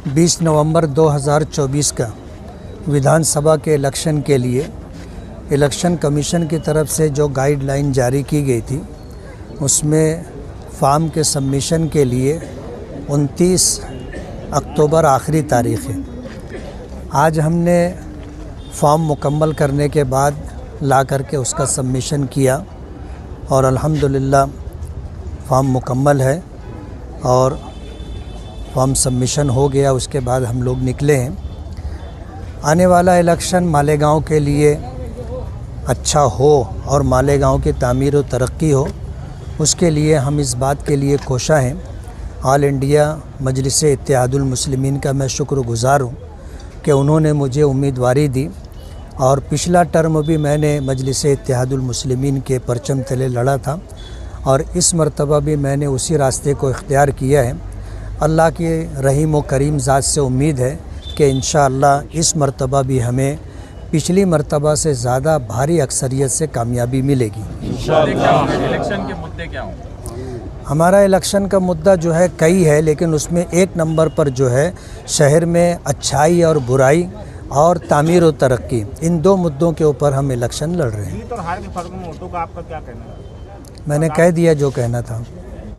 20 नवंबर 2024 का विधानसभा के इलेक्शन के लिए इलेक्शन कमीशन की तरफ से जो गाइडलाइन जारी की गई थी उसमें फॉर्म के सबमिशन के लिए 29 अक्टूबर आखिरी तारीख़ है। आज हमने फॉर्म मुकम्मल करने के बाद ला करके उसका सबमिशन किया और अल्हम्दुलिल्लाह फॉर्म मुकम्मल है और फॉर्म सबमिशन हो गया। उसके बाद हम लोग निकले हैं। आने वाला इलेक्शन मालेगांव के लिए अच्छा हो और मालेगांव की तामीर व तरक्की हो, उसके लिए हम इस बात के लिए कोशा हैं। ऑल इंडिया मजलिस इत्तेहादुल मुस्लिमीन का मैं शुक्रगुज़ार हूँ कि उन्होंने मुझे उम्मीदवारी दी और पिछला टर्म भी मैंने मजलिस इत्तेहादुल मुस्लिमीन के परचम तले लड़ा था और इस मर्तबा भी मैंने उसी रास्ते को इख्तियार किया है। अल्लाह की रहीम व करीम ज़ात से उम्मीद है कि इंशाअल्लाह इस मर्तबा भी हमें पिछली मर्तबा से ज़्यादा भारी अक्सरियत से कामयाबी मिलेगी। इलेक्शन के मुद्दे क्या होंगे? हमारा इलेक्शन का मुद्दा जो है कई है, लेकिन उसमें एक नंबर पर जो है शहर में अच्छाई और बुराई और तामीर व तरक्की, इन दो मुद्दों के ऊपर हम इलेक्शन लड़ रहे हैं। जीत और हार के फर्क में वोटों का आपका क्या कहना है? मैंने कह दिया जो कहना था।